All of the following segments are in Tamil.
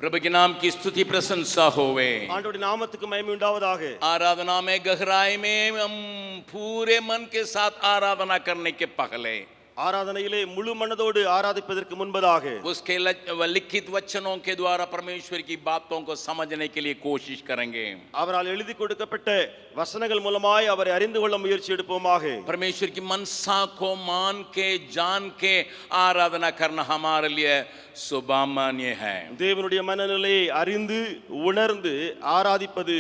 प्रभु के नाम की स्तुति प्रशंसा होवे। ஆண்டவருடைய நாமத்துக்கு மகிமை உண்டாவதாக. आराधना में गहराई में हम पूरे मन के साथ आराधना करने के पहले ஆராதனையிலே முழு மனதோடு ஆராதிப்பதற்கு முன்பதாக उसके लिखित वचनों के द्वारा परमेश्वर की बातों को समझने के लिए कोशिश करेंगे। அவரால் எழுதி கொடுக்கப்பட்ட வசனங்கள் மூலமாய் அவரை அறிந்து கொள்ள முயற்சி எடுப்போமாக. परमेश्वर की मनसा को मान के जान के आराधना करना हमारे लिए सुभामान्य है। தேவனுடைய மனநிலையை அறிந்து உணர்ந்து ஆராதிப்பது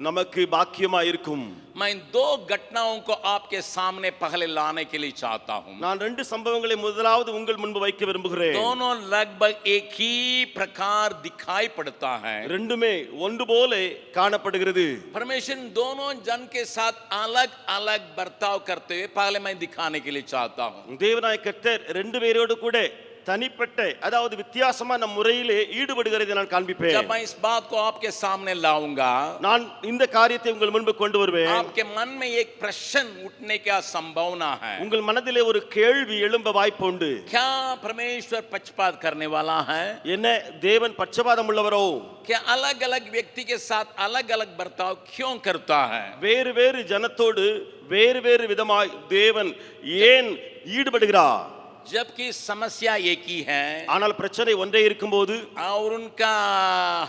நமக்கு பாக்கியமா இருக்கும். मैं दो घटनाओं को आपके सामने पहले लाने के लिए चाहता हूं। நான் ரெண்டு சம்பவங்களை முதலாவது உங்கள் முன்பு வைக்க விரும்புகிறேன். दोनों लगभग एक ही प्रकार दिखाई पड़ता है। ரெண்டுமே ஒன்று போல காணப்படுகிறது. परमेश्वर दोनों जन के साथ अलग अलग बर्ताव करते हुए पहले मैं दिखाने के लिए चाहता हूं। தேவனாய் கர்த்தர் ரெண்டு பேரோடு கூட தனிப்பட்ட அதாவது வித்தியாசமான முறையிலே ஈடுபடுகிறதை நான் காண்பிப்பேன். जब मैं इस बात को आपके सामने लाऊंगा, நான் இந்த காரியத்தை உங்கள் முன்பு கொண்டு வருவேன். आपके मन में एक प्रश्न उठने का संभावना है। உங்கள் மனதிலே ஒரு கேள்வி எழும்ப வாய்ப்பு உண்டு. क्या परमेश्वर पक्षपात करने वाला है? என்ன தேவன் பட்சபாதம் உள்ளவரோ? क्या अलग अलग व्यक्ति के साथ अलग अलग बर्ताव क्यों करता है? வேறு வேறு ஜனத்தோடு வேறு வேறு விதமாய் தேவன் ஏன் ஈடுபடுகிறார்? जबकि समस्या एक ही है ஆனால் பிரச்சனை ஒன்றே இருக்கும்போது और उनका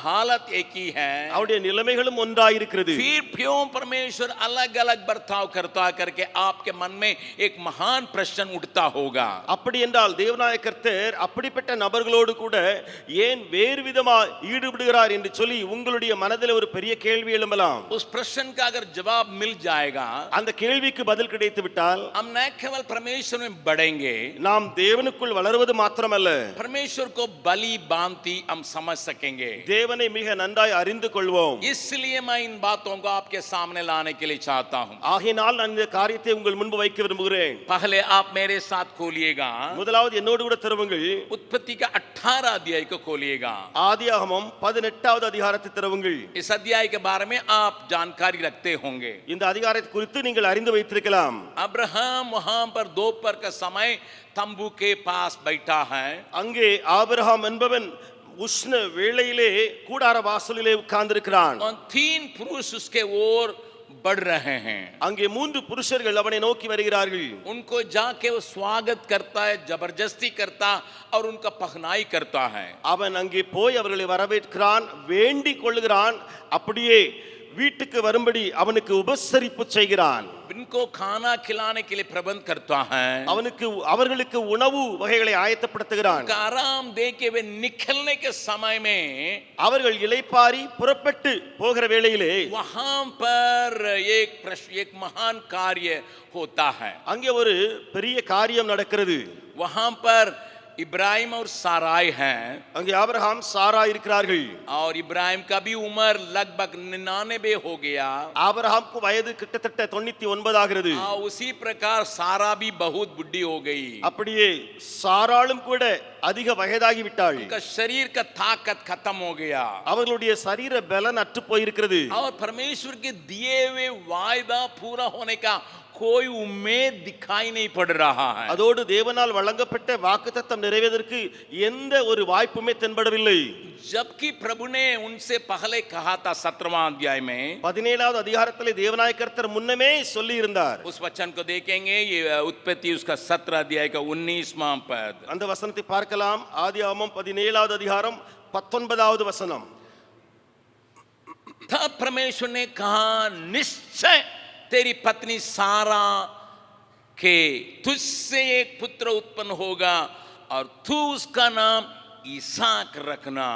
हालत एक ही है, அவருடைய நிலைமைகளும் ஒன்றாய் இருக்கிறது. फिर क्यों परमेश्वर अलग अलग बर्ताव करता करके आपके मन में एक महान प्रश्न उठता होगा? அப்படி என்றால் தேவனாய கர்த்தர் அப்படிப்பட்ட நபர்களோடு கூட ஏன் வேறு விதமாய் ஈடுபடுகிறார் என்று சொல்லி உங்களுடைய மனதில் ஒரு பெரிய கேள்வி எழும்பலாம். उस प्रश्न का अगर जवाब मिल जाएगा, அந்த கேள்விக்கு பதில் கிடைத்து விட்டால் हम न केवल परमेश्वर में बढ़ेंगे, நாம் தேவனுக்குள் வளருவது மாத்திரமல்ல, परमेश्वर को बलि बांति हम समझ सकेंगे। தேவனை மிக நன்றாய் அறிந்து கொள்வோம். इसलिए मैं इन बातों को आपके सामने लाने के लिए चाहता हूं। ஆகையினால் நான் இந்த காரியத்தை உங்கள் முன்பு வைக்க விரும்புகிறேன். पहले आप मेरे साथ खोलिएगा, முதலாவது என்னோடு கூட திறவுங்கள். उत्पत्ति का 18 अध्याय को खोलिएगा। ஆதியாகமம் 18வது அதிகாரத்தை திறவுங்கள். इस अध्याय के बारे में आप जानकारी रखते होंगे। இந்த அதிகாரத்தை குறித்து நீங்கள் அறிந்து வைத்திருக்கலாம். अब्राहम वहां पर दोपहर का समय तंबू के पास बैठा है। அங்கே ஆபிரகாம் என்பவன் உஷ்ண வேளையிலே கூடார வாசலிலே உட்கார்ந்திருக்கிறான். और 3 पुरुष उसके ओर बढ़ रहे हैं। அங்கே 3 புருஷர்கள் அவனை நோக்கி வருகிறார்கள். उनको जाके वो स्वागत करता है, जबरदस्ती करता और उनका पहनाई करता है। அவன் அங்கே போய் அவர்களை வரவேற்கிறான், வேண்டிக் கொள்கிறான், அப்படியே வீட்டுக்கு வரும்படி அவனுக்கு உபசரிப்பு செய்கிறான். इनको खाना खिलाने के लिए प्रबंध करता है, அவர்களுக்கு உணவு வகைகளை ஆயத்தப்படுத்துகிறான். आराम दे के वे निकलने के समय में அவர்கள் இளைப்பாரி புறப்பட்டு போகிற வேளையிலே वहां पर एक महान कार्य होता है। அங்கே ஒரு பெரிய காரியம் நடக்கிறது. वहां पर इब्राहिम और साराई हैं। அங்கே ஆபிரகாம் சாரா இருக்கிறார்கள். और इब्राहिम का भी उम्र लगभग 99 हो गया। ஆபிரகாமுக்கு வயது கிட்டத்தட்ட 99 ஆகிறது. उसी प्रकार सारा भी बहुत बुढ़ी हो गई। அப்படியே சாராளும் கூட அதிக வயதாகி விட்டாள். उनका शरीर का ताकत खत्म हो गया। அவர்களுடைய சரீர பலன் அற்று போயிருக்கிறது. और परमेश्वर के दिए हुए वायदा पूरा होने का कोई उम्मीद दिखाई नहीं पड़ रहा है। அதோடு தேவனால் வழங்கப்பட்ட வாக்குத்தத்தம் நிறைவேறுவதற்கு எந்த ஒரு வாய்ப்புமே தென்படவில்லை. जबकि प्रभु ने उनसे पहले कहा था 17वां अध्याय में, 17வது அதிகாரத்திலே தேவனாய கர்த்தர் முன்னமே சொல்லி இருந்தார். उस वचन को देखेंगे, ये उत्पत्ति उसका 17 अध्याय का 19वां पद। அந்த वचनத்தை பார்க்கலாம். ஆதியாகமம் 17வது அதிகாரம் 19வது वचனம். तब परमेश्वर ने कहा, निश्चय तेरी पत्नी सारा के तुझसे एक पुत्र उत्पन्न होगा और तू उसका नाम ईसाक रखना।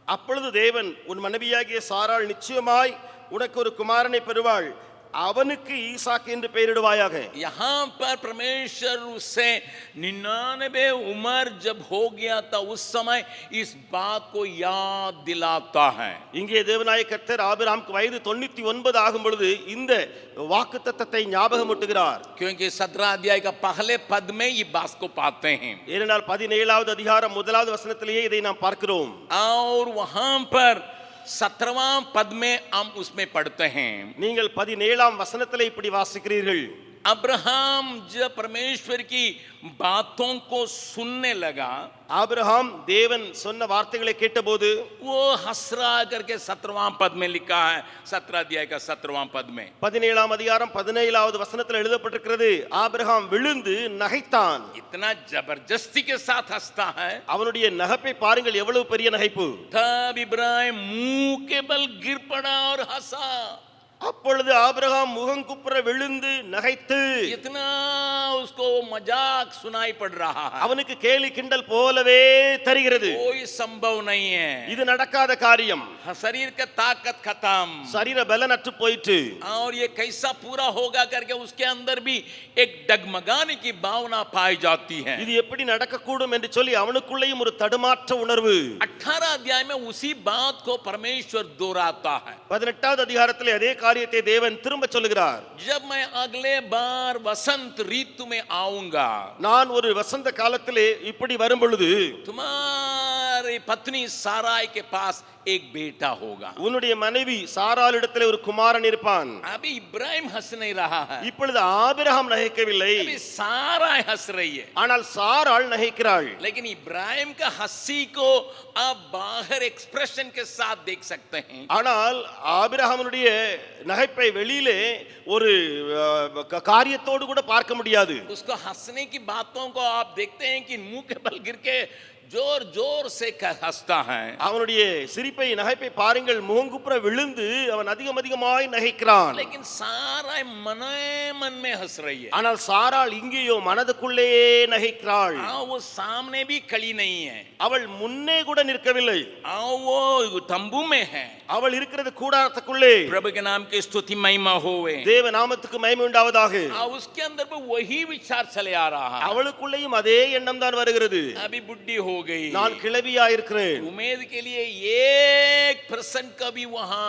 அப்பொழுது தேவன் உன் மனைவியாகிய சாராள் நிச்சயமாய் உனக்கு ஒரு குமாரனை பெறுவாள், அவனுக்கு ஈசாக் என்று பெயரிடுவாயாக. यहाँ पर परमेश्वर उससे 99 उम्र जब हो गया था उस समय इस बात को याद दिलाता है। இங்கே தேவனாய கர்த்தர் ஆபிரகாமுக்கு வயது 99 ஆகும் பொழுது இந்த வாக்குத்தத்தத்தை ஞாபகமூட்டுகிறார். क्योंकि 17 अध्याय का पहले पद में ये बात को पाते हैं। ஏனென்றால் 17வது அதிகாரம் 1வது வசனத்திலேயே இதை நாம் பார்க்கிறோம். और वहां पर 17वां पद में हम उसमें पढ़ते हैं, நீங்கள் 17ஆம் வசனத்திலே இப்படி வாசிக்கிறீர்கள். अब्राहम जब परमेश्वर की बातों को सुनने लगा, ஆபிரகாம் தேவன் சொன்ன வார்த்தைகளை கேட்டபோது वो हसरा करके 17वां पद में लिखा है, 17 अध्याय का 17वां पद में 17ஆம் அதிகாரம் 17வது வசனத்தில் எழுதப்பட்டிருக்கிறது, ஆபிரகாம் விழுந்து நகைத்தான். इतना जबरदस्ती के साथ हंसता है। அவனுடைய நகைப்பை பாருங்கள், எவ்வளவு பெரிய நகைப்பு. तब इब्राहिम मुंह के बल गिर पड़ा और हंसा। அப்பொழுது ஆபிரகாம் முகங்குப்புற விழுந்து நகைத்து, इतना उसको मजाक सुनाई पड़ रहा है, அவனுக்கு கேலி கிண்டல் போலவே தருகிறது. कोई संभव नहीं है, இது நடக்காத காரியம். शरीर का ताकत खत्म, சரீர பலன் அற்று போயிற்று. और ये कैसा पूरा होगा करके उसके अंदर भी एक डगमगाने की भावना पाई जाती है। இது எப்படி நடக்கக்கூடும் என்று சொல்லி அவனுக்குள்ளேயும் ஒரு தடுமாற்ற உணர்வு. 18 अध्याय में उसी बात को परमेश्वर दोहराता है। 18வது அதிகாரத்திலே அதே காரியத்தை தேவன் திரும்ப சொல்லுகிறார். जब मैं अगले बार वसंत ऋतु में आऊंगा, நான் ஒரு வசந்த காலத்திலே இப்படி வரும் பொழுது तुम्हारी पत्नी साराई के पास एक बेटा होगा। உன்னுடைய மனைவி சாராளிடத்திலே ஒரு குமாரன் இருப்பான். अभी इब्राहिम हंस नहीं रहा है, இப்பொழுது ஆபிரகாம் நகைக்கவில்லை, अभी साराई हंस रही है। ஆனால் சாராள் நகைக்கிறாள். लेकिन इब्राहिम का हंसी को आप बाहर एक्सप्रेशन के साथ देख सकते हैं। ஆனால் ஆபிரகாமுடைய நகைப்பை வெளியிலே ஒரு காரியத்தோடு கூட பார்க்க முடியாது. उसको हंसने की बातों को आप देखते हैं कि मुंह के बल गिर के जोर जोर से हंसता है। அவனுடைய சிரிப்பை நகைப்பை பாருங்கள், முகங்குப்புற விழுந்து அவன் அதிகமாய் நகைக்கிறான். लेकिन सारा मन में हंस रही है, ஆனால் சாராள் இங்கேயோ மனதுக்குள்ளே நகைக்கிறாள். वो सामने भी खड़ी नहीं है, அவள் முன்னே கூட நிற்கவில்லை, वो तंबू में है। அவள் இருக்கிறது கூடாரத்துக்குள்ளே. प्रभु के नाम की स्तुति महिमा होवे। தேவ நாமத்துக்கு மகிமை உண்டாவதாக. उसके अंदर भी वही विचार चले आ रहा है, அவளுக்குள்ளேயும் அதே எண்ணம் தான் வருகிறது. अभी बुढ़ी हो गई, நான் கிழவியா இருக்கிறேன், उम्मीद के लिए 1% का भी वहां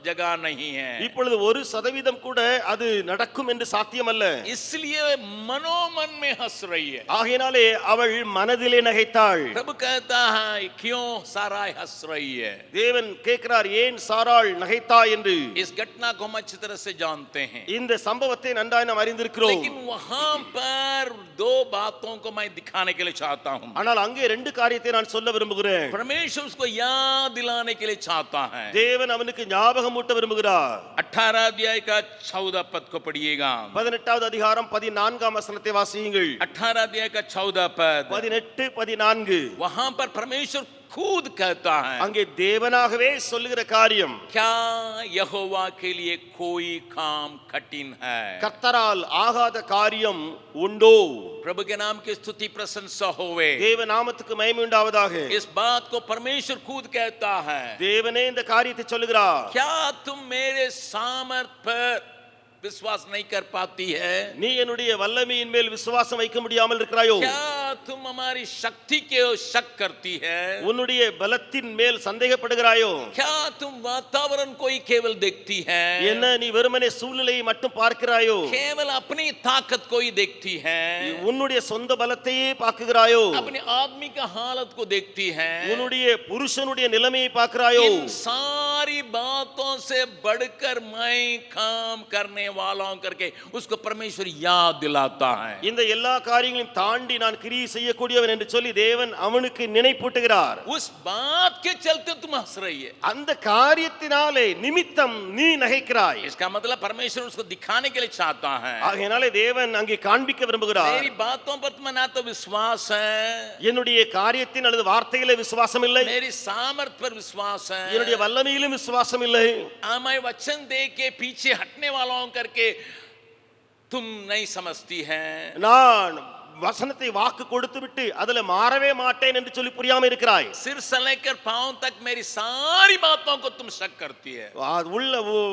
जगह नहीं है, இப்பொழுது 1% கூட அது நடக்கும் என்று சாத்தியமல்ல. इसलिए मनोमन में हंस रही है। ஆகையினாலே அவள் மனதிலே நகைத்தாள். प्रभु कहता है क्यों साराई हंस रही है। தேவன் கேட்கிறார், ஏன் சாராள் நகைத்தாய் என்று. इस घटना को हम अच्छी तरह से जानते हैं, இந்த சம்பவத்தை நன்றாய் நாம் அறிந்திருக்கிறோம். लेकिन वहां पर दो बातों को मैं दिखाने के लिए चाहता हूं। ஆனால் அங்கே ரெண்டு காரியத்தை நான் சொல்ல விரும்புகிறேன். परमेश्वर उसको याद दिलाने के लिए चाहता है। தேவன் அவனுக்கு ஞாபகம் ஊட்ட விரும்புகிறார். 18 अध्याय का 14 पद को पढ़िएगा। 18வது அதிகாரம் 14ஆம் வசனத்தை வாசியுங்கள். 18 अध्याय का 14 पद, 18 14 वहां पर परमेश्वर खुद कहता है, அங்கே தேவனாகவே சொல்லுகிற காரியம், क्या यहोवा के लिए कोई काम कठिन है। கர்த்தரால் ஆகாத காரியம் உண்டோ? प्रभु के नाम की स्तुति प्रशंसा होवे। தேவ நாமத்துக்கு மகிமை உண்டாவதாக. इस बात को परमेश्वर खुद कहता है, தேவனே இந்த காரியத்தை சொல்லுகிறார். क्या तुम मेरे सामर्थ पर विश्वास नहीं कर पाती है? நீ என்னுடைய வல்லமையின் மேல் விசுவாசம் வைக்க முடியாமல் இருக்கிறாயோ? क्या तुम हमारी शक्ति के शक करती है? உன்னுடைய பலத்தின் மேல் சந்தேகப்படுகிறாயோ? क्या तुम वातावरण को ही केवल देखती है? என்ன நீ வெறுமனே சூழ்நிலையை மட்டும் பார்க்கிறாயோ? केवल अपनी ताकत को ही देखती है, உன்னுடைய சொந்த பலத்தையே பார்க்கிறாயோ? अपने आदमी का हालत को देखती है, உன்னுடைய புருஷனுடைய நிலைமையை பார்க்கிறாயோ? इन सारी बातों से बढ़कर मैं काम करने वाला हूं करके उसको परमेश्वर याद दिलाता है। இந்த எல்லா காரியங்களையும் தாண்டி நான் கிரியை செய்யக்கூடியவன் என்று சொல்லி தேவன் அவனுக்கு நினைப்பூட்டுகிறார். उस बात के चलते तुम हंस रही है, அந்த காரியத்தினாலே நிமித்தம் நீ நகைக்கிறாய். इसका मतलब परमेश्वर उसको दिखाने के लिए चाहता है, ஆகையினாலே தேவன் அங்கே காண்பிக்க விரும்புகிறார். मेरी बातों पर तुम्हें ना तो विश्वास है, என்னுடைய காரியத்தின் அல்லது வார்த்தையிலே விசுவாசம் இல்லை, मेरी सामर्थ पर विश्वास है, என்னுடைய வல்லமையிலும் விசுவாசம் இல்லை, मैं वचन दे के पीछे हटने वाला हूं करके तुम नहीं समझती है, நான் வசனத்தை வாக்கு கொடுத்து விட்டு அதுல மாறவே மாட்டேன் என்று சொல்லி புரியாம இருக்கிறாய். सिर से लेकर पांव तक मेरी सारी बातों को तुम शक करती है, உள்ள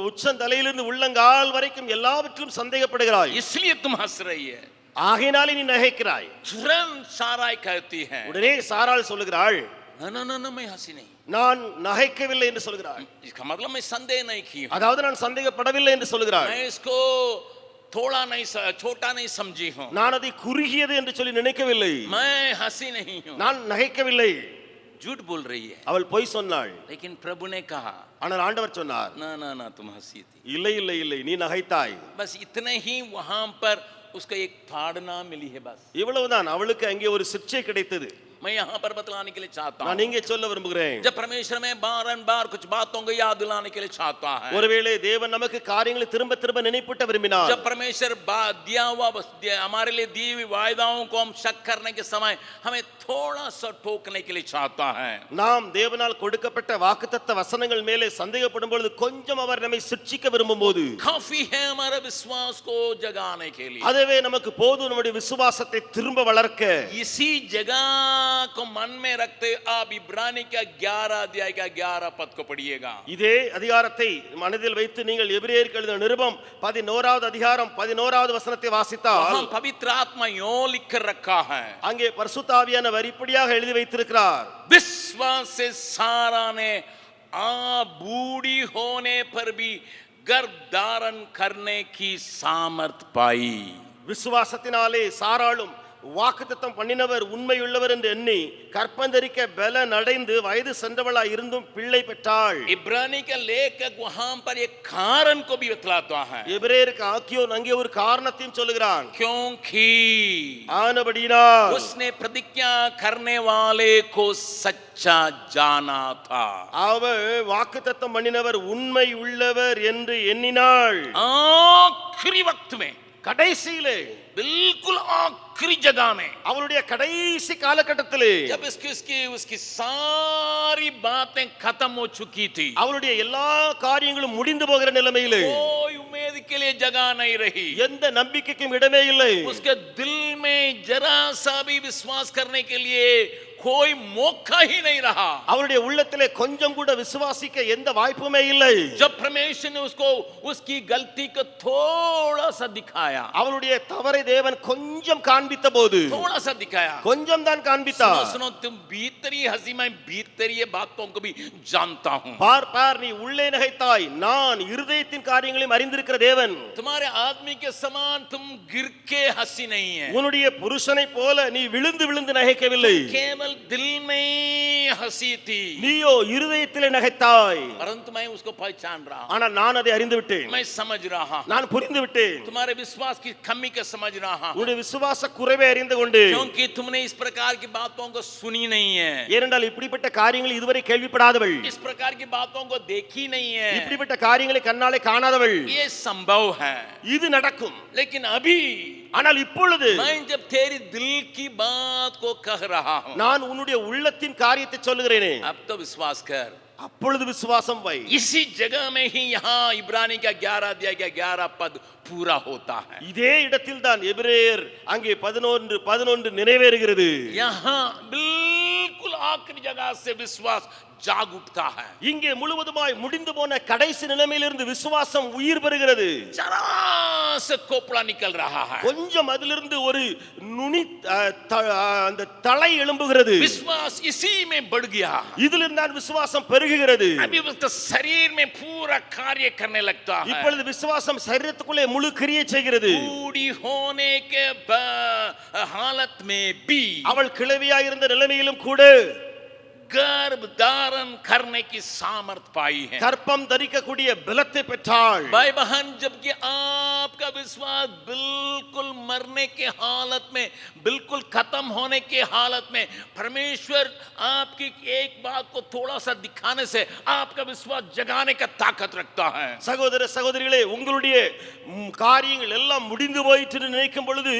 உச்சந்தலையிலிருந்து உள்ளங்கால் வரைக்கும் எல்லாவற்றிலும் சந்தேகப்படுகிறாய். इसलिए तुम हंस रही है। ஆகையினாலே நீ நகைக்கிறாய். तुरंत साराई कहती है, உடனே சாராள் சொல்லுகிறாள், ना ना ना मैं हंसी नहीं, நான் நகைக்கவில்லை என்று சொல்கிறாள். इसका मतलब मैं संदेह नहीं की हूं, அதாவது நான் சந்தேகப்படவில்லை என்று சொல்கிறாள். मैं इसको थोड़ा नहीं छोटा नहीं समझी हूं, நான் அதை குறுகியது என்று சொல்லி நினைக்கவில்லை, मैं हंसी नहीं हूं, நான் நகைக்கவில்லை. झूठ बोल रही है, அவள் பொய் சொன்னாள். लेकिन प्रभु ने कहा ஆனால் ஆண்டவர் சொன்னார், ना ना ना तुम हंसी थी. இல்லை இல்லை இல்லை, நீ நகைத்தாய். बस इतने ही वहां पर उसको एक ताड़ना मिली है बस. இவ்வளவுதான், அவளுக்கு அங்கே ஒரு சிக்ஷை கிடைத்தது. मैं यहाँ पर बतलाने के लिए चाहता हूँ, நான் இங்கே சொல்ல விரும்புகிறேன், जब परमेश्वर में बार कुछ बातों को याद दिलाने के लिए चाहता है, ஒருவேளை தேவன் நமக்கு காரியங்களை திரும்ப திரும்ப நினைப்பூட்ட விரும்பினார், जब परमेश्वर दिया हुआ हमारे लिए दी हुई वायदाओं को हम शक करने के समय हमें थोड़ा सा टोकने के लिए चाहता है, நாம் தேவனால் கொடுக்கப்பட்ட வாக்குத்தத்த வசனங்கள் மேலே சந்தேகப்படும் பொழுது கொஞ்சம் அவர் நம்மை சிட்சிக்க விரும்பும்போது काफी है हमारे विश्वास को जगाने के लिए, அதுவே நமக்கு போதும் நம்முடைய விசுவாசத்தை திரும்ப வளர்க்க. इसी जगह को मन में रखते आप इब्रानी का 11 अध्याय का 11 पद को पढ़िएगा. இதே அதிகாரத்தை மனதில் வைத்து நீங்கள் எபிரேயருக்கு எழுதின நிருபம் 11வது அதிகாரம் 11வது வசனத்தை வாசித்தால் वहां पवित्र आत्मा यूं लिख कर रखा है, அங்கே பரிசுத்த ஆவியானவர் இப்படியாக எழுதி வைத்திருக்கிறார், विश्वास से सारा ने बूढ़ी होने पर भी गर्भ धारण करने की सामर्थ पाई. விசுவாசத்தினாலே சாராளும் வாக்குத்தத்தம் பண்ணினவர் உண்மையுள்ளவர் என்று எண்ணி கற்பந்தரிக்க பலன் அடைந்து வயது சென்றவளாய் இருந்தும் பிள்ளை பெற்றாள். इब्रानी का लेखक वहां पर एक कारण को भी बतलाता है, எபிரேயருக்கு ஆக்கியோன் அங்கே ஒரு காரணத்தையும் சொல்லுகிறான், क्योंकि ஆனபடியினால் उसने प्रतिज्ञा करने वाले को सच्चा जाना था. அவள் வாக்குத்தத்தம் பண்ணினவர் உண்மை உள்ளவர் என்று எண்ணினாள். आखिरी वक्त में, கடைசியிலே, बिल्कुल आखिरी जगह में, அவளுடைய கடைசி காலகட்டத்திலே, जब उसकी सारी बातें खत्म हो चुकी थी, அவளுடைய எல்லா காரியங்களும் முடிந்து போகிற நிலைமையிலே कोई उम्मीद के लिए जगह नहीं रही, எந்த நம்பிக்கைக்கும் இடமே இல்லை, उसके दिल में जरा सा भी विश्वास करने के लिए कोई मौका ही नहीं रहा. அவளுடைய உள்ளத்திலே கொஞ்சம் கூட விசுவாசிக்க எந்த வாய்ப்புமே இல்லை. जब परमेश्वर ने उसको उसकी गलती को थोड़ा सा दिखाया, அவளுடைய தவறை தேவன் கொஞ்சம் காண்பித்த போது, थोड़ा सा दिखाया, கொஞ்சம் தான் காண்பித்தார். सुनो तुम भीतरी हंसी, मैं भीतरी ये बातों को भी जानता हूं. பார் பார், நீ உள்ளே நகைத்தாய், நான் இருதயத்தின் காரியங்களையும் அறிந்திருக்கிற தேவன். तुम्हारे आदमी के समान तुम गिर के हंसी नहीं है, உன்னுடைய புருஷனை போல நீ விழுந்து விழுந்து நகைக்கவில்லை, केवल दिल में हंसी थी, நீயோ இருதயத்திலே நகைத்தாய். परंतु मैं उसको पहचान रहा हूं, ஆனால் நான் அதை அறிந்து விட்டேன், मैं समझ रहा हूं, நான் புரிந்து விட்டேன், तुम्हारे विश्वास की कमी को समझ रहा हूं, உன்னுடைய விசுவாச குறைவை அறிந்து கொண்டு, क्योंकि तुमने इस प्रकार की बातों को सुनी नहीं है, ஏனென்றால் இப்படிப்பட்ட காரியங்கள் இதுவரை கேள்விப்படாதவள், इस प्रकार की बातों को देखी नहीं है, இப்படிப்பட்ட காரியங்களை கண்ணாலே காணாதவள். ये संभव है, இது நடக்கும். लेकिन अभी ஆனால் இப்பொழுது मैं जब तेरी दिल की बात को कह रहा हूं, நான் உன்னுடைய உள்ளத்தின் காரியத்தை சொல்லுகிறேனே, अब तो विश्वास कर. அப்பொழுது விசுவாசம் வை. इसी जगह में ही यहाँ इब्रानी का 11 अध्याय का 11 पद पूरा होता है. இதே இடத்தில் தான் எபிரேயர் அங்கே 11 நிறைவேறுகிறது. यहाँ बिल्कुल आखिरी जगह से विश्वास जाग उठता है. இங்கே முழுவதுமாய் முடிந்து போன கடைசி நிலைமையிலிருந்து விசுவாசம் உயிர் பெறுகிறது. जरा से कोपड़ा निकल रहा है, கொஞ்சம் அதிலிருந்து ஒரு நுனி அந்த தலை எழும்புகிறது. विश्वास इसी में बढ़ गया, இதிலிருந்து தான் விசுவாசம் பெருகுகிறது. अभी उसका शरीर में पूरा कार्य करने लगता है. இப்பொழுது விசுவாசம் சரீரத்துக்குள்ளே முழு கிரியை செய்கிறது. बूढ़ी होने के हालत में भी, அவள் கிழவியாய் இருந்த நிலைமையிலும் கூட गर्भ धारण करने की सामर्थ पाई है. கற்பம் தரிக்கக்கூடிய பலத்தை பெற்றாள். भाई बहन, जबकि आपका विश्वास बिल्कुल मरने के हालत में, बिल्कुल खत्म होने के हालत में, परमेश्वर आपकी एक बात को थोड़ा सा दिखाने से आपका विश्वास जगाने का ताकत रखता है. சகோதர சகோதரிகளே, உங்களுடைய காரியங்கள் எல்லாம் முடிந்து போயிட்டு நினைக்கும் பொழுது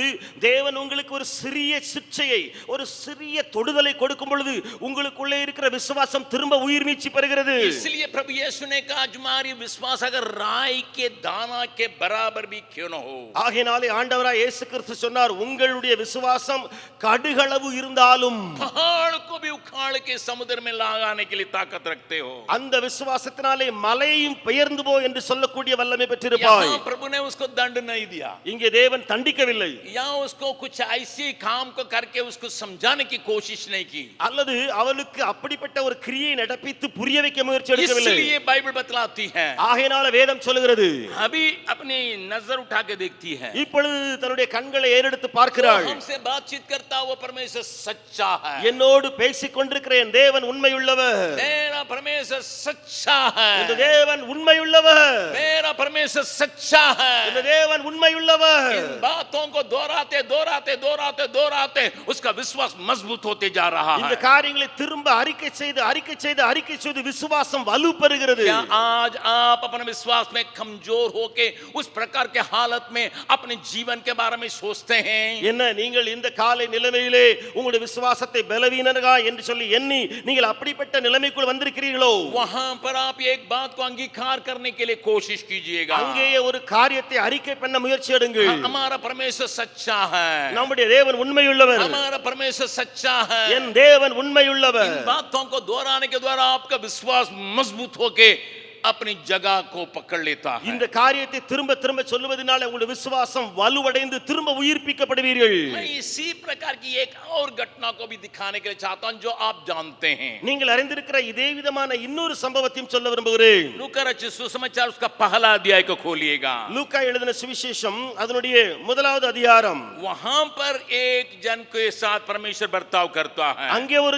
தேவன் உங்களுக்கு ஒரு சிறிய சிக்ஷையை, ஒரு சிறிய தொடுதலை கொடுக்கும் பொழுது உங்களுக்குள்ளே இருக்கிற விசுவாசம் திரும்ப உயிர் மீட்சி பெறுகிறது. इसलिए प्रभु यीशु ने कहा, तुम्हारी विश्वास अगर राई के दाना के बराबर भी क्यों न हो. ஆகையினாலே ஆண்டவராய் இயேசு கிறிஸ்து சொன்னார், உங்களுடைய விசுவாசம் கடுகளவு இருந்தாலும் पहाड़ को भी उखाड़ के समुद्र में लगाने के लिए ताकत रखते हो. அந்த விசுவாசத்தினாலே மலையையும் பெயர்ந்து போ என்று சொல்லக்கூடிய வல்லமை பெற்றிருப்பாய். यहाँ प्रभु ने उसको दंड नहीं दिया, இங்கே தேவன் தண்டிக்கவில்லை, यहाँ उसको कुछ ऐसी काम को करके उसको समझाने की कोशिश नहीं की. அல்லது அவளுக்கு அப்படிப்பட்ட ஒரு கிரியை விளப்பித்து புரிய வைக்க முயற்சி எடுக்கவில்லை. इसलिए बाइबल बतलाती है, ஆகையினால வேதம் சொல்கிறது, अभी अपनी नजर उठा के देखती है, இப்பொழுது தன்னுடைய கண்களை ஏறெடுத்து பார்க்கிறாள். हमसे बातचीत करता वो परमेश्वर सच्चा है, என்னோடு பேசிக் கொண்டிருக்கிற என் தேவன் உண்மையுள்ளவர். मेरा परमेश्वर सच्चा है, இந்த தேவன் உண்மையுள்ளவர். मेरा परमेश्वर सच्चा है। இந்த தேவன் உண்மையுள்ளவர். इन बातों को दोहराते दोहराते दोहराते दोहराते उसका विश्वास मजबूत होते जा रहा இந்த है। காரியங்களை திரும்ப அறிக்கை செய்து அறிக்கை செய்து அறிக்கை செய்து விசுவாசம் வலுப்பெறுகிறது. क्या आज आप अपने विश्वास में कमजोर होके उस प्रकार के हालत में अपने जीवन के बारे में सोचते हैं? என்ன நீங்கள் இந்த காலை நிலைமையிலே உங்களுடைய விசுவாசத்தை பலவீனர்களா என்று சொல்லி எண்ணி நீங்கள் அப்படிப்பட்ட நிலைமைக்குள் வந்திருக்கிறீர்களோ? वहां पर आप एक बात को अंगीकार करने के लिए कोशिश कीजिएगा, அங்கேயே ஒரு காரியத்தை அறிக்கை பண்ண முயற்சி எடுங்கள். हमारा परमेश्वर सच्चा है, நம்முடைய தேவன் உண்மையுள்ளவர். हमारा परमेश्वर सच्चा है। என் தேவன் உண்மையுள்ளவர். इन बातों को दोहराने के द्वारा आपका विश्वास मजबूत होके अपनी जगह को पकड़ लेता है। இந்த காரியத்தை திரும்ப திரும்ப சொல்லுவதனால உங்களுடைய விசுவாசம் வலுவடைந்து திரும்ப உயிர்ப்பிக்கப்படுவீர்கள். मैं इसी प्रकार की एक और घटना को भी दिखाने के लिए चाहता हूं जो आप जानते हैं। நீங்கள் அறிந்திருக்கிற இதே விதமான இன்னொரு சம்பவத்தையும் சொல்ல விரும்புகிறேன். लूका रचित सुसमाचार उसका पहला अध्याय को खोलिएगा। லூக்கா எழுதின சுவிசேஷம் அதனுடைய முதலாவது அதிகாரம். वहां पर एक जन के साथ परमेश्वर बर्ताव करता है। அங்கே ஒரு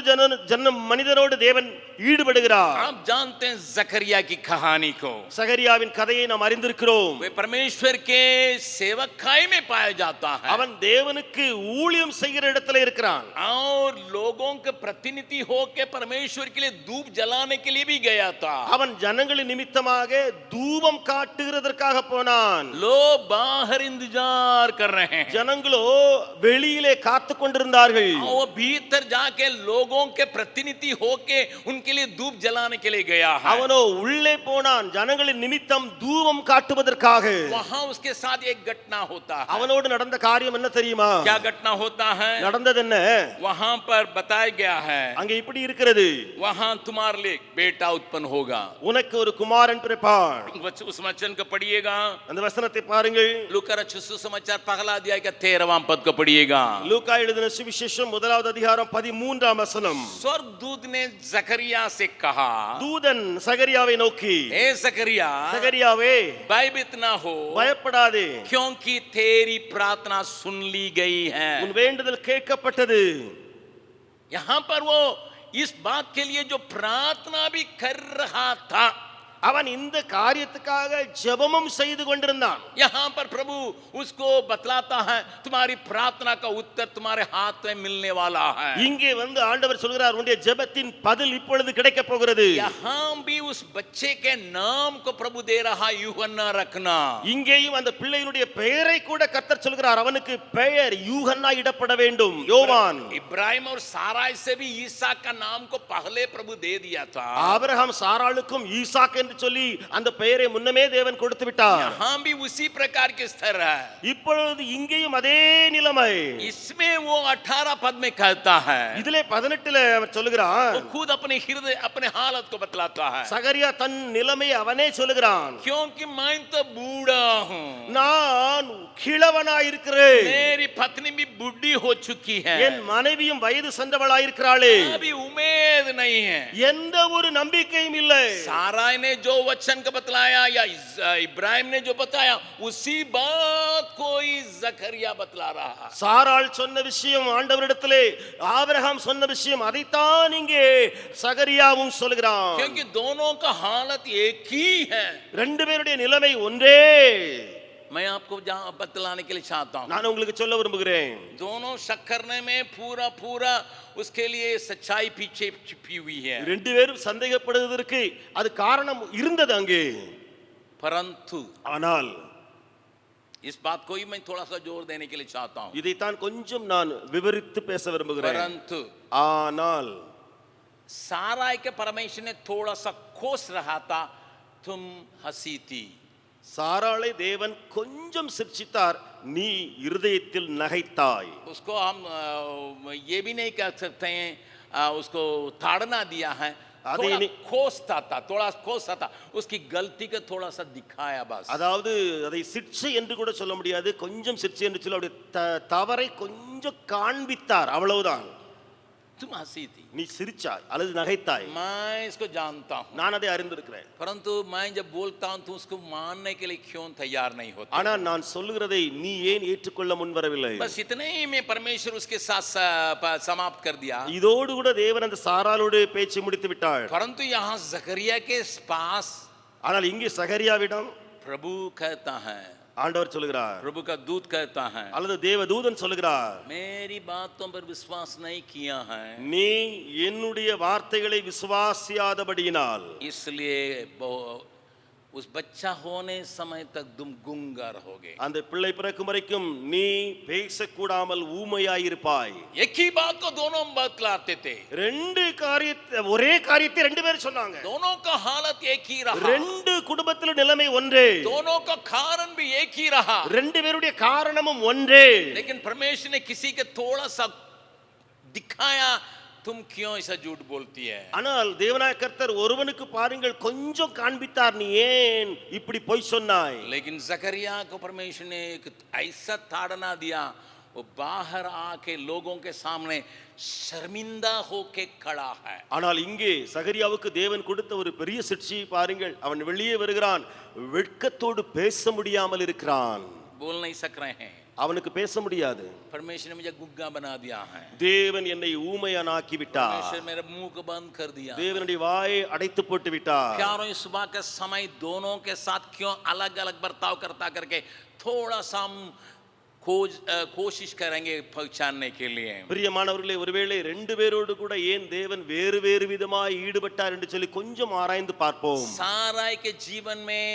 ஜன மனிதரோடு தேவன் ஈடுபடுகிறார். आप जानते हैं जकरिया की कहानी को। சகரியாவின் கதையை நாம் அறிந்திருக்கிறோம். वे परमेश्वर के सेवकाई में पाया जाता है அவன் தேவனுக்கு ஊழியம் செய்கிற இடத்துல இருக்கிறான். और लोगों के प्रतिनिधि होकर परमेश्वर के लिए धूप जलाने के लिए भी गया था। அவன் ஜனங்களின் நிமித்தமாக தூபம் காட்டுகிறதற்காக போனான். लोग बाहर इंतजार कर रहे हैं, ஜனங்களோ வெளியிலே காத்து கொண்டிருந்தார்கள். वो भीतर जाके लोगों के प्रतिनिधि होके उनके लिए धूप जलाने के लिए गया है। அவனோ உள்ளே போனான் ஜனங்களின் நிமித்தம் தூபம் காட்டுவதற்காக. वहां उसके साथ एक घटना होता है। அவனோடு நடந்த காரியம் என்ன தெரியுமா? क्या घटना होता है? நடந்தது என்ன? वहां पर बताया गया है, அங்கே இப்படி இருக்கிறது, वहां तुम्हारे लिए बेटा उत्पन्न होगा। உனக்கு ஒரு குமாரன் பிறப்பான். उस वचन को पढ़िएगा, அந்த வசனத்தை பாருங்கள். लूका रचित सुसमाचार पहला अध्याय का 13वां पद को पढ़िएगा। லூக்கா எழுதின சுவிசேஷம் முதலாவது அதிகாரம் 13ஆம் வசனம். स्वर्गदूत ने जकरिया से कहा, தூதன் சகரியாவை நோக்கி, हे जकरिया, சகரியாவே भयभीत ना हो, பயப்படாதே, क्योंकि तेरी प्रार्थना सुन ली गई है। உன் வேண்டுதல் கேட்கப்பட்டது. यहां पर वो इस बात के लिए जो प्रार्थना भी कर रहा था, அவன் இந்த காரியத்துக்காக ஜெபமும் செய்து கொண்டிருந்தான். यहां पर प्रभु उसको बतलाता है, तुम्हारी प्रार्थना का उत्तर तुम्हारे हाथ में मिलने वाला है। இங்கே வந்து ஆண்டவர் சொல்கிறார், உன்னுடைய ஜெபத்தின் பதில் இப்பொழுது கிடைக்க போகிறது. यहां भी उस बच्चे के नाम को प्रभु दे रहा, यूहन्ना रखना। இங்கேயும் அந்த பிள்ளையினுடைய பெயரை கூட கர்த்தர் சொல்கிறார், அவனுக்கு பெயர் யூஹன்னா இடப்பட வேண்டும், யோவான். इब्राहिम और साराई से भी ईसा का नाम को पहले प्रभु दे दिया था। ஆபிரகாம் சாராளுக்கும் ஈசாக் என்று சொல்லி அந்த பெயரை முன்னமே தேவன் கொடுத்து விட்டார். यहां भी उसी प्रकार के स्तर है। இப்பொழுது இங்கேயும் அதே நிலைமை. इसमें वो 18 पद में कहता है, இதிலே 18ல அவர் சொல்கிறான், वो खुद अपने हृदय अपने हालत को बतलाता है, சகரியா தன் நிலைமை அவனே சொல்கிறான். क्योंकि मैं तो बूढ़ा हूं, நான் கிழவனாய் இருக்கிறேன், मेरी पत्नी भी बूढ़ी हो चुकी है, என் மனைவியும் வயது சென்றவளாய் இருக்கிறாளே, अभी उम्मीद नहीं है। எந்த ஒரு நம்பிக்கையும் இல்லை. साराई ने जो वचन को बतलाया या इब्राहिम ने जो बताया, उसी बात को ही जकरिया बतला रहा है। சாராள் சொன்ன விஷயம் ஆண்டவரிடத்திலே ஆபிரகாம் சொன்ன விஷயம் அதைத்தான் இங்கே சகரியாவும் சொல்கிறான். क्योंकि दोनों का हालत एक ही है। ரெண்டு பேருடைய நிலைமை ஒன்றே. मैं आपको जहां बतलाने के लिए चाहता हूं, நான் உங்களுக்கு சொல்ல விரும்புகிறேன், दोनों शक करने में पूरा पूरा उसके लिए सच्चाई पीछे छिपी हुई है। ரெண்டு பேரும் சந்தேகப்படுவதற்கு அது காரணம் இருந்தது அங்கே. परंतु ஆனால் इस बात को ही मैं थोड़ा सा जोर देने के लिए चाहता हूं, இதைத்தான் கொஞ்சம் நான் விவரித்து பேச விரும்புகிறேன். परंतु ஆனால் साराई के परमेश्वर ने थोड़ा सा खोस रहा था, तुम हंसी थी। சாராளை தேவன் கொஞ்சம் சிர்ச்சித்தார், நீ இருதயத்தில் நகைத்தாய். उसको हम ये भी नहीं कह सकते हैं उसको ताड़ना दिया है, थोड़ा खोसता था, थोड़ा खोसा था, उसकी गलती का थोड़ा सा दिखाया बस। அதாவது அதை சிற்சை என்று கூட சொல்ல முடியாது, கொஞ்சம் சிற்சை என்று சொல்ல, அவருடைய தவறை கொஞ்சம் காண்பித்தார், அவ்வளவுதான். तुम हंसी थी, நீ சிரிச்சாய் அல்லது நகைத்தாய், मैं इसको जानता हूँ, நான் அதை அறிந்திருக்கிறேன். परंतु मैं जब बोलता हूँ तो उसको मानने के लिए क्यों तैयार नहीं होता? ஆனா நான் சொல்லுகிறதை நீ ஏன் ஏற்றுக்கொள்ள முன்வரவில்லை? बस इतने ही में परमेश्वर उसके साथ समाप्त कर दिया। இதோடு கூட தேவன் அந்த சாராளோடு பேச்சு முடித்து விட்டார். परंतु यहाँ जकरिया के पास ஆனால் இங்கே சகரியாவிடம் प्रभु कहता है, ஆண்டவர் சொல்லுகிறார், प्रभु का दूत कहता है, அல்லது தேவதூதன் சொல்லுகிறார், मेरी बातों पर विश्वास नहीं किया है, நீ என்னுடைய வார்த்தைகளை விசுவாசியாதபடியினால் इसलिए उस बच्चा होने समय तक तुम गूंगा रहोगे। அந்த பிள்ளை பிறக்கும் வரைக்கும் நீ பேசக்கூடாமல் ஊமையாயிருப்பாய். एक ही बात को दोनों बतलाते थे, ரெண்டு காரியத்தை ஒரே காரியத்தை ரெண்டு பேரும் சொன்னாங்க. दोनों का हालत एक ही रहा, ரெண்டு குடும்பத்தில நிலைமை ஒன்றே, दोनों का कारण भी एक ही रहा, ரெண்டு பேருடைய காரணமும் ஒன்றே. लेकिन परमेश्वर ने किसी के थोड़ा सा दिखाया, तुम क्यों ऐसा झूठ बोलती है? ஆனால் தேவனாய கர்த்தர் ஒருவனுக்கு பாருங்கள் கொஞ்சம் காண்பித்தார், நீ ஏன் இப்படி பொய் சொன்னாய்? लेकिन जकरिया को परमेश्वर ने एक ऐसा ताड़ना दिया, वो बाहर आके लोगों के सामने शर्मिंदा होके खड़ा है। ஆனால் இங்கே சகரியாவுக்கு தேவன் கொடுத்த ஒரு பெரிய சிட்சி பாருங்கள், அவன் வெளியே வருகிறான், வெட்கத்தோடு பேச முடியாமல் இருக்கிறான், बोल नहीं सक रहे हैं, அவனுக்கு பேச முடியாது. परमेश्वर ने मुझे गुग्गा बना दिया है, தேவன் என்னை ஊமையானாக்கி விட்டார், परमेश्वर मेरे मुंह को बंद कर दिया। தேவனுடைய வாயை அடைத்து போட்டு விட்டார். प्यारों, इस सुबह के समय दोनों के साथ क्यों अलग अलग बर्ताव करता करके थोड़ा सा हम कोशिश करेंगे पहचानने के लिए। பிரியமானவர்களே, ஒருவேளை ரெண்டு பேரோடு கூட ஏன் தேவன் வேறு வேறு விதமாய் ஈடுபட்டார் என்று சொல்லி கொஞ்சம் ஆராய்ந்து பார்ப்போம். साराई के जीवन में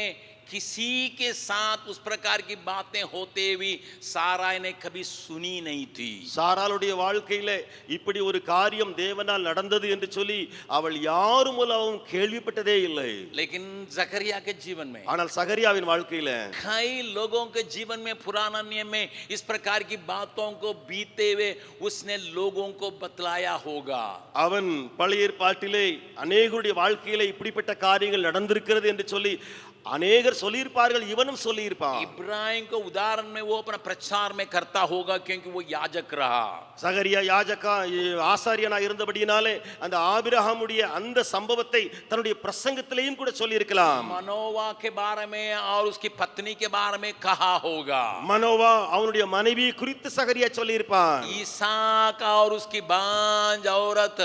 किसी के साथ उस प्रकार की बातें होते हुए साराई ने कभी सुनी नहीं थी। சாராளுடைய வாழ்க்கையில இப்படி ஒரு காரியம் தேவனால் நடந்தது என்று சொல்லி அவள் யாரு மூலமும் கேள்விப்பட்டதே இல்லை. लेकिन जकरिया के जीवन में, ஆனால் சகரியாவின் வாழ்க்கையில कई लोगों के जीवन में पुराना नियम में इस प्रकार की बातों को बीते हुए उसने लोगों को बतलाया होगा। அவன் பழைய ஏற்பாட்டிலே அநேகருடைய வாழ்க்கையில இப்படிப்பட்ட காரியங்கள் நடந்திருக்கிறது என்று சொல்லி அநேகர் சொல்லியிருப்பார்கள், இவனும் சொல்லியிருப்பான். इब्राहिम को उदाहरण में वो अपना प्रचार में करता होगा क्योंकि वो याजक रहा। சகரியா யாஜகா ஆசாரியனா இருந்தபடியினாலே அந்த ஆபிரகாமுடைய அந்த சம்பவத்தை தன்னுடைய பிரசங்கத்திலேயும் கூட சொல்லியிருக்கலாம். मनोवा के बारे में और उसकी पत्नी के बारे में कहा होगा। மனோவா அவனுடைய மனைவி குறித்து சகரியா சொல்லியிருப்பான். ईसाक और उसकी बांझ औरत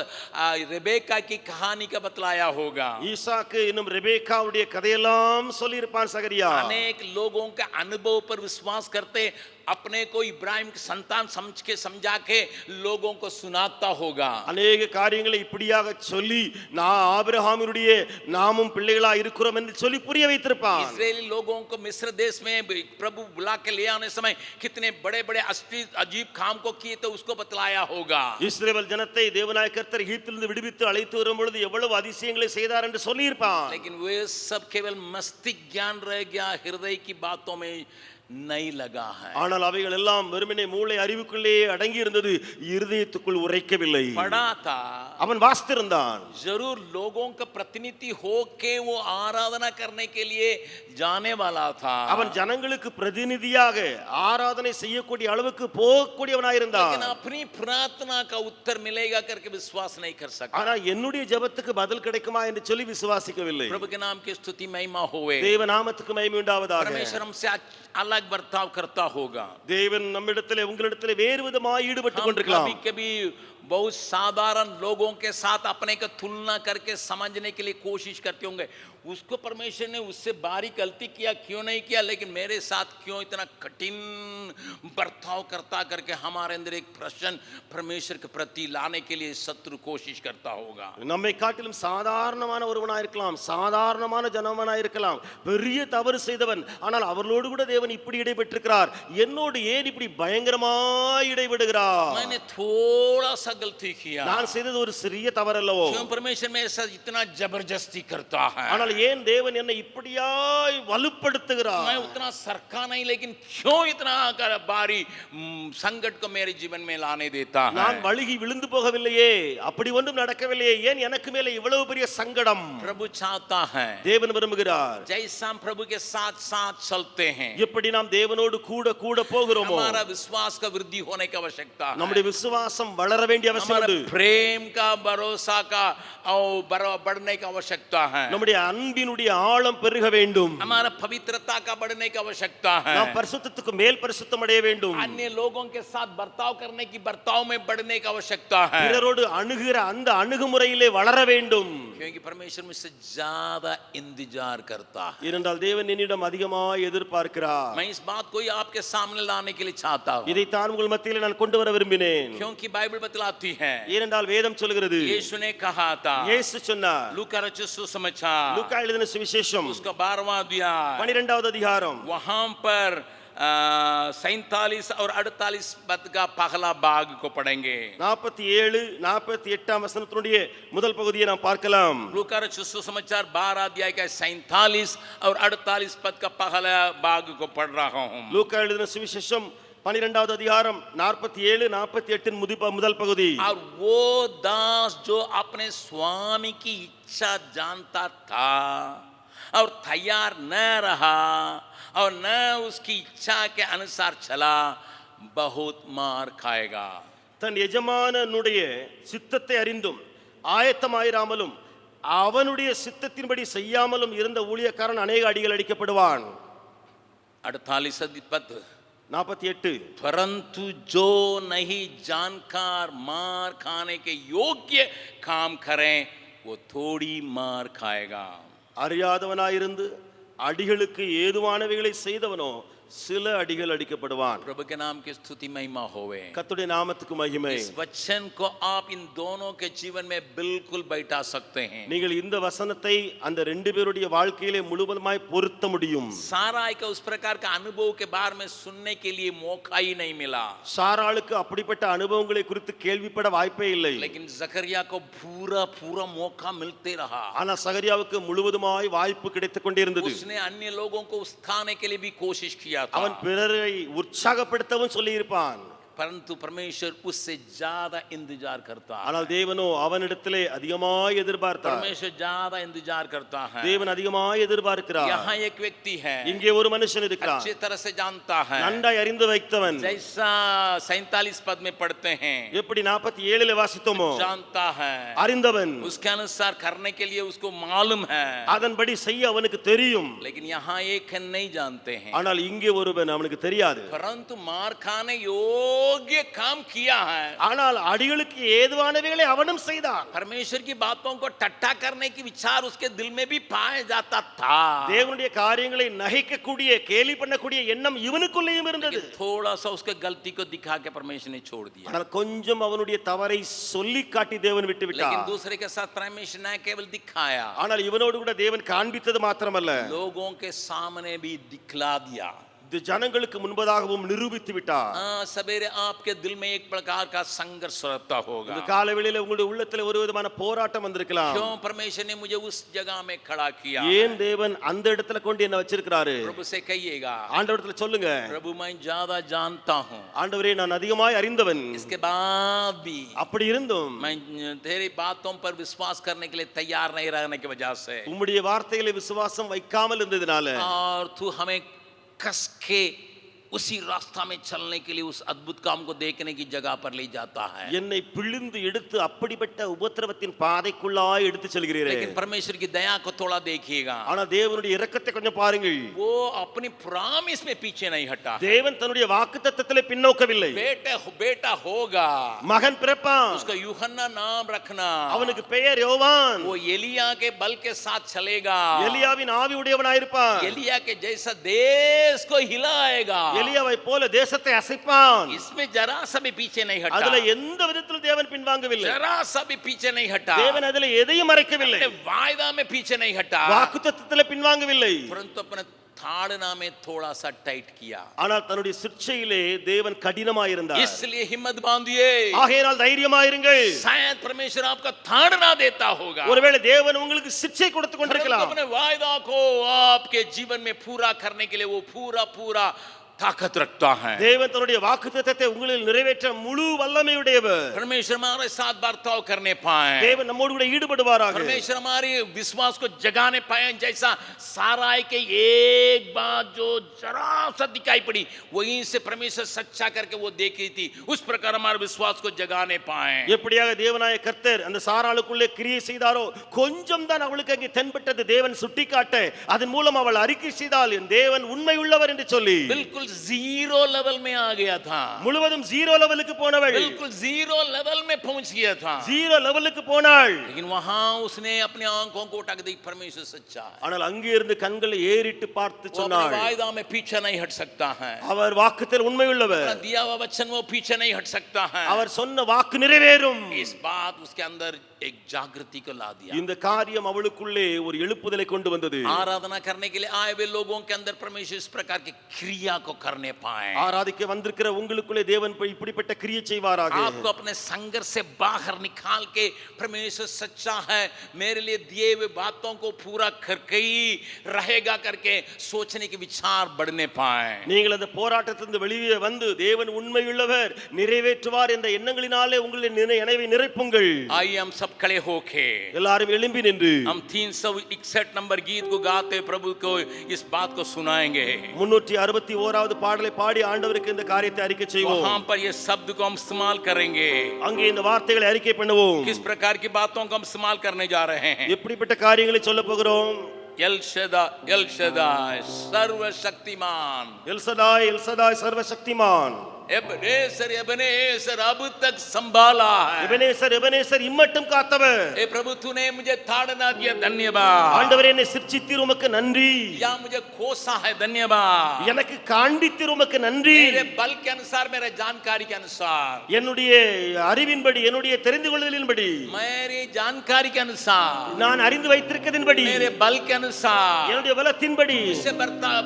रेबेका की कहानी का बतलाया होगा। ஈசாக்கு இன்னும் ரெபேக்காவுடைய கதையெல்லாம் சொல்லியிருப்பான் சகரியா. अनेक लोगों के अनुभव पर विश्वास करते अपने को इब्राहिम की संतान समझ के समझा के लोगों को सुनाता होगा। अनेक காரியங்களை இப்படியாக சொல்லி நான் ஆபிரகாமினுடைய நாமும் பிள்ளைகளா இருக்கிறோம் என்று சொல்லி புரிய வைத்திருப்பான். इस्राएली लोगों को मिस्र देश में प्रभु बुला के ले आने समय कितने बड़े बड़े अजीब काम को किए तो उसको बतलाया होगा। இஸ்ரவேல் ஜனத்தை தேவனாய கர்த்தர் எகிப்திலிருந்து விடுவித்து அழைத்து வரும் பொழுது எவ்வளவு அதிசயங்களை செய்தார் என்று சொல்லியிருப்பான். लेकिन वे सब केवल मस्तिष्क ज्ञान रह गया, हृदय की बातों में नहीं लगा है। ஆனால் அவைகள் எல்லாம் வெறுமனே மூளை அறிவுக்குள்ளே அடங்கி இருந்தது, இருதயத்துக்குள் உரைக்கவில்லை. पढ़ा था, அவன் வாசித்திருந்தான். जरूर लोगों का प्रतिनिधि होके वो आराधना करने के लिए जाने वाला था। அவன் ஜனங்களுக்கு பிரதிநிதியாக ஆராதனை செய்யக்கூடிய அளவுக்கு போகக்கூடியவனாயிருந்தான். लेकिन अपनी प्रार्थना का उत्तर मिलेगा करके विश्वास नहीं कर सका। ஆனா என்னுடைய ஜெபத்துக்கு பதில் கிடைக்குமா என்று சொல்லி விசுவாசிக்கவில்லை. प्रभु के नाम की स्तुति महिमा होवे। தேவ நாமத்துக்கு மகிமை உண்டாவதாக. परमेश्वर हमसे अलग बर्ताव करता होगा। தேவன் நம்மிடத்திலே உங்களிடத்திலே வேறு விதமாய் ஈடுபட்டு கொண்டிருக்கலாம். कभी कभी बहुत साधारण लोगों के साथ अपने को तुलना करके समझने के लिए कोशिश करते होंगे, उसको परमेश्वर ने उससे बारी गलती किया क्यों नहीं किया, लेकिन मेरे साथ क्यों इतना कठिन बर्ताव करता करके हमारे अंदर एक प्रश्न परमेश्वर के प्रति लाने के लिए शत्रु कोशिश करता होगा। நம்மை காட்டிலும் சாதாரணமான ஒருவனாய் இருக்கலாம், சாதாரணமான ஜனமானாய் இருக்கலாம், பெரிய தவறு செய்தவன், ஆனால் அவர்களோடு கூட தேவன் இப்படி இடைபெற்றிருக்கிறார், என்னோடு ஏன் இப்படி பயங்கரமாய் இடைபெடுகிறார்? मैंने थोड़ा सा गलती किया, நான் செய்தது ஒரு சிறிய தவறல்லவோ, क्यों परमेश्वर मेरे साथ इतना जबरदस्ती करता है? ஆனால் ஏன் தேவன் என்னை இப்படியாய் வலுப்படுத்துகிறார்? मैं उतना सरका नहीं, लेकिन क्यों इतना बारी संकट को मेरे जीवन में लाने देता है? நான் வழுகி விழுந்து போகவில்லையே, அப்படி ஒன்றும் நடக்கவில்லையே, ஏன் எனக்கு மேலே இவ்வளவு பெரிய சங்கடம்? प्रभु चाहता है தேவன் விரும்புகிறார் जैसा हम प्रभु के साथ साथ चलते हैं, எப்படி நாம் தேவனோடு கூட கூட போகிறோமோ हमारा विश्वास का वृद्धि होने की आवश्यकता है। நம்முடைய விசுவாசம் வளர வேண்டிய அவசியம் हमारे உண்டு. प्रेम का भरोसा का और बढ़ने की आवश्यकता है. நம்முடைய அன்பினுடைய ஆழம் பெருக வேண்டும். हमारा पवित्रता का बढ़ने की आवश्यकता है. நாம் பரிசுத்தத்துக்கு மேல் பரிசுத்தம் அடைய வேண்டும். अन्य लोगों के साथ बर्ताव करने की बर्ताव में बढ़ने की आवश्यकता है. பிறரோடு அணுகுற அந்த அணுகுமுறையிலே வளர வேண்டும். क्योंकि परमेश्वर मुझसे ज्यादा इंतजार करता है. ஏனென்றால் தேவன் என்னிடம் அதிகமாக எதிர்பார்க்கிறார். मैं इस बात को ही आपके सामने लाने के लिए चाहता हूँ. இதைத்தான் உங்கள் மத்தியிலே நான் கொண்டு வர விரும்பினேன். क्योंकि बाइबल बतलाती है. ஏனென்றால் வேதம் சொல்கிறது, यीशु ने कहा था, இயேசு சொன்னார், लूका रचित सुसमाचार லூக்கா எழுதின சுவிசேஷம் उसका 12वां अध्याय 12வது அதிகாரம் वहां पर 47 और 48 पद का पहला भाग को पढ़ेंगे. 47 48 வசனத்தினுடைய முதல் பகுதியை நாம் பார்க்கலாம். लूका रचित सुसमाचार 12 अध्याय का 47 और 48 पद का पहला भाग को पढ़ रहा हूं. லூக்கா எழுதின சுவிசேஷம் 12வது அதிகாரம் 47 48 முதல் பகுதி. और वो दास जो अपने स्वामी की इच्छा जानता था और तैयार न रहा और न उसकी इच्छा के अनुसार चला, बहुत मार खाएगा. தன் எஜமானனுடைய சித்தத்தை அறிந்தும் ஆயத்தமாயிராமலும் அவனுடைய சித்தத்தின்படி செய்யாமலும் இருந்த ஊழியக்காரன் அநேக அடிகள் அடிக்கப்படுவான். 48 पद 48 परंतु जो नहीं जानकार मार खाने के योग्य काम करें वो थोड़ी मार खाएगा. அறியாதவனாயிருந்து அடிகளுக்கு ஏதுவானவைகளை செய்தவனோ சில அடிகள் அடிக்கப்படுவான். प्रभु के नाम की स्तुति महिमा होवे. கர்த்தருடைய நாமத்துக்கு மகிமை. इस वचन को आप इन दोनों के जीवन में बिल्कुल बैठा सकते हैं. நீங்கள் இந்த வசனத்தை அந்த ரெண்டு பேருடைய வாழ்க்கையிலே முழுவதுமாய் பொருத்த முடியும். साराई का उस प्रकार का अनुभव के बारे में सुनने के लिए मौका ही नहीं मिला. சாராளுக்கு அப்படிப்பட்ட அனுபவங்களை குறித்து கேள்விப்பட வாய்ப்பே இல்லை. लेकिन जकरिया को पूरा मौका मिलते रहा. ஆனா சகரியாவுக்கு முழுவதுமாய் வாய்ப்பு கிடைத்துக் கொண்டே இருந்தது. उसने अन्य लोगों को उठाने के लिए भी कोशिश किया था. அவன் பிறரை உற்சாகப்படுத்தவும் சொல்லி இருப்பான். परंतु परमेश्वर उससे ज्यादा इंतजार करता है. ஆனால் தேவனோ அவனிடத்திலே அதிகமாய் எதிர்பார்த்தார். परमेश्वर ज्यादा इंतजार करता है. தேவன் அதிகமாய் எதிர்பார்க்கிறார். यहाँ एक व्यक्ति है, இங்கே ஒரு மனுஷன் இருக்கிறான், अच्छी तरह से जानता है. நன்றாய் அறிந்து வைத்தவன். जैसा 47 पद में पढ़ते हैं, எப்படி 47 வாசித்தோமோ जानता है, அறிந்தவன், उसके अनुसार करने के लिए उसको मालूम है. அதன்படி செய்ய அவனுக்கு தெரியும். लेकिन यहाँ एक नहीं जानते हैं. ஆனால் இங்கே ஒருவன் அவனுக்கு தெரியாது. परंतु मार खाने योग्य काम किया है. ஆனால் அடிகளுக்கு ஏதுவானவைகளை அவனும் செய்தான். परमेश्वर की बातों को टट्टा करने की विचार उसके दिल में भी पाया जाता था. தேவனுடைய காரியங்களை நகைக்கக்கூடிய கேலி பண்ணக்கூடிய எண்ணம் இவனுக்குள்ளேயும் இருந்தது. थोड़ा सा उसके गलती को दिखा के परमेश्वर ने छोड़ दिया. ஆனால் கொஞ்சம் அவனுடைய தவறை சொல்லி காட்டி தேவன் விட்டு लेकिन விட்டார். दूसरे के साथ परमेश्वर ने केवल दिखाया, ஆனால் இவனோடு கூட தேவன் காண்பித்தது மாத்திரமல்ல, लोगों के सामने भी दिखला दिया. இது ஜனங்களுக்கு முன்பதாகவும் நிரூபித்து விட்டார். सवेरे आपके दिल में एक प्रकार का संघर्ष रहता होगा. இந்த காலவெளியில உங்களுடைய உள்ளத்துல ஒரு விதமான போராட்டம் வந்திருக்கலாம். क्यों परमेश्वर ने मुझे उस जगह में खड़ा किया? ஏன் தேவன் அந்த இடத்துல கொண்டு என்ன வச்சிருக்காரு? प्रभु से कहिएगा, ஆண்டவரிடத்துல சொல்லுங்க, प्रभु मैं ज्यादा जानता हूँ, ஆண்டவரே நான் அதிகமாய் அறிந்தவன், इसके बाद भी அப்படி இருந்தும் मैं तेरी बातों पर विश्वास करने के लिए तैयार नहीं रहने की वजह से, உம்முடைய வார்த்தைகளை விசுவாசம் வைக்காமல் இருந்ததினால, और तू हमें कस के उसी रास्ता में चलने के लिए उस अद्भुत काम को देखने की जगह पर ले जाता है. என்னை பிழிந்து எடுத்து அப்படிப்பட்ட உபத்திரவத்தின் பாதைக்குள்ளாய் எடுத்து செல்கிறீரே. लेकिन परमेश्वर की दया को थोड़ा देखिएगा. ஆனா தேவனுடைய இரக்கத்தை கொஞ்சம் பாருங்கள். वो अपनी प्रॉमिस में पीछे नहीं हटा. தேவன் தன்னுடைய வாக்குத்தத்தத்திலே பின்னோக்கவில்லை. बेटा होगा, மகன் பிறப்பான், उसका यूहन्ना नाम रखना, அவனுக்கு பெயர் யோவான், वो एलिया के बल के साथ चलेगा, எலியாவின் ஆவி உடையவனாயிருப்பான், एलिया के जैसा देश को हिलाएगा, எலியாவை போல தேசத்தை அசைப்பான். इसमें जरा सा भी पीछे नहीं हटा. அதுல எந்த விதத்திலும் தேவன் பின்வாங்கவில்லை. जरा सा भी पीछे नहीं हटा. தேவன் அதுல எதையும் மறைக்கவில்லை. अपने वायदा में पीछे नहीं हटा, வாக்குத்தத்தத்திலே பின்வாங்கவில்லை. परंतु अपने ताड़ना में थोड़ा सा टाइट किया. ஆனால் தன்னுடைய சிற்சையிலே தேவன் கடினமாயிருந்தார். इसलिए हिम्मत बांधिए, ஆகையால் தைரியமாயிருங்கள். शायद परमेश्वर आपका ताड़ना देता होगा. ஒருவேளை தேவன் உங்களுக்கு சிற்சை கொடுத்து परंतु கொண்டிருக்கலாம். अपने वायदा को आपके जीवन में पूरा करने के लिए वो पूरा ताकत रखता है। தேவன் தன்னுடைய வாக்குத்தத்தத்தை உங்களில் நிறைவேற்ற முழு வல்லமையுடையவர். परमेश्वर हमारे साथ बर्ताव करने पाए, தேவன் நம்மோடு கூட ஈடுபடுவாராக. परमेश्वर हमारे विश्वास को जगाने पाए। जैसा साराई के एक बात जो जरा सा दिखाई पड़ी, वहीं से परमेश्वर सच्चा करके वो देखी थी, उस प्रकार हमारे विश्वास को जगाने पाए। எப்படியாக தேவனாய கர்த்தர் அந்த சாராளுக்குள்ளே கிரியை செய்தாரோ, கொஞ்சம் தான் அவளுக்கு அங்கே தென்பட்டது தேவன் சுட்டிக்காட்ட, அதன் மூலம் அவள் அறிக்கை செய்தாள், என் தேவன் உண்மை உள்ளவர் என்று சொல்லி बिल्कुल जीरो लेवल में आ गया था, முழுவதும் ஜீரோ லெவலுக்கு போனவள், बिल्कुल जीरो लेवल में पहुंच गया था। ஜீரோ லெவலுக்கு போனாள். लेकिन वहां उसने अपनी आंखों को उठा के देखा, परमेश्वर सच्चा है, ஆனால் அங்கே இருந்து கண்களை ஏறிட்டு பார்த்து वो अपने சொன்னாள், वायदा में पीछे नहीं हट सकता है, அவர் வாக்குத்தத்தம் உண்மை உள்ளவர், अपना दिया हुआ वचन वो पीछे नहीं हट सकता है। அவர் சொன்ன வாக்கு நிறைவேறும். इस बात उसके अंदर एक जागृति को ला दिया। இந்த காரியம் அவளுக்குள்ளே ஒரு எழுப்புதலை கொண்டு வந்தது. आराधना करने के लिए आए हुए लोगों के अंदर परमेश्वर इस प्रकार की क्रिया को करने पाए। ஆராதிக்க வந்திருக்கிற உங்களுக்குள்ளே தேவன் இப்படிப்பட்ட கிரியை செய்வாராக. आपको अपने संघर्ष से बाहर निकाल के परमेश्वर सच्चा है, मेरे लिए दिए हुए बातों को पूरा करके ही रहेगा करके सोचने के विचार बढ़ने पाए। நீங்கள் அந்த போராட்டத்திலிருந்து வெளியே வந்து தேவன் உண்மையுள்ளவர், நிறைவேற்றுவார் என்ற எண்ணங்களினாலே உங்களுடைய நினைவை நிரப்புங்கள். आइए हम सब खड़े होके எல்லாரும் எழும்பி நின்று हम 361 नंबर गीत को गाते प्रभु को इस बात को सुनाएंगे। 361வது பாடலை பாடி ஆண்டவருக்கு இந்த காரியத்தை அறிக்கை செய்வோம். वहां पर ये शब्द को हम इस्तेमाल करेंगे। அங்கே இந்த வார்த்தைகளை அறிக்கை பண்ணுவோம். किस प्रकार की बातों को हम इस्तेमाल करने जा रहे हैं? எப்படிப்பட்ட காரியங்களை சொல்ல போகிறோம்? एल शदाय सर्वशक्तिमान, எல்சதாய் எல்சதாய் சர்வசக்திமான், एबनेसर एबनेसर अब तक संभाला है, எபனேசர் எபனேசர் இம்மட்டும் காத்தவர். ए प्रभु तूने मुझे ताड़ना दिया, धन्यवाद। ஆண்டவரே என்னை சிர்ச்சித்தீர், உமக்கு நன்றி. या मुझे कोसा है, धन्यवाद। எனக்கு காண்பித்தீர், உமக்கு நன்றி. मेरे बल के अनुसार, मेरे जानकारी के अनुसार, என்னுடைய அறிவின்படி, என்னுடைய தெரிந்து கொள்ளுதலின்படி, मेरी जानकारी के अनुसार, நான் அறிந்து வைத்திருக்கிறதின்படி, मेरे बल के अनुसार என்னுடைய பலத்தின்படி मुझसे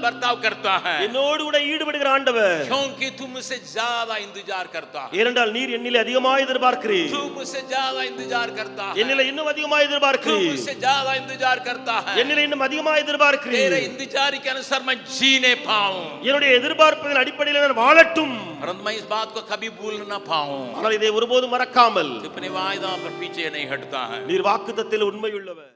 बर्ताव करता है, என்னோடு கூட ஈடுபடுகிற ஆண்டவர். क्योंकि तू मुझसे ज्यादा इंतजार करता है, ஏனென்றால் நீர் என்னிலே அதிகமாக எதிர்பார்க்கிறீர். तू मुझसे ज्यादा इंतजार करता है, என்னிலே இன்னும் அதிகமாக तू எதிர்பார்க்கிறீர். मुझसे ज्यादा इंतजार करता है। என்னிலே இன்னும் அதிகமாக तेरे எதிர்பார்க்கிறீர். इंतजार के अनुसार मैं जीने पाऊं, என்னுடைய எதிர்பார்ப்பின் அடிப்படையில் நான் வாழட்டும். परंतु मैं इस बात को कभी भूल ना पाऊं, ஆனால் இதை ஒருபோதும் மறக்காமல் अपने वायदा पर पीछे नहीं हटता है। நீர் வாக்குத்தத்தத்தில் உண்மையுள்ளவர்.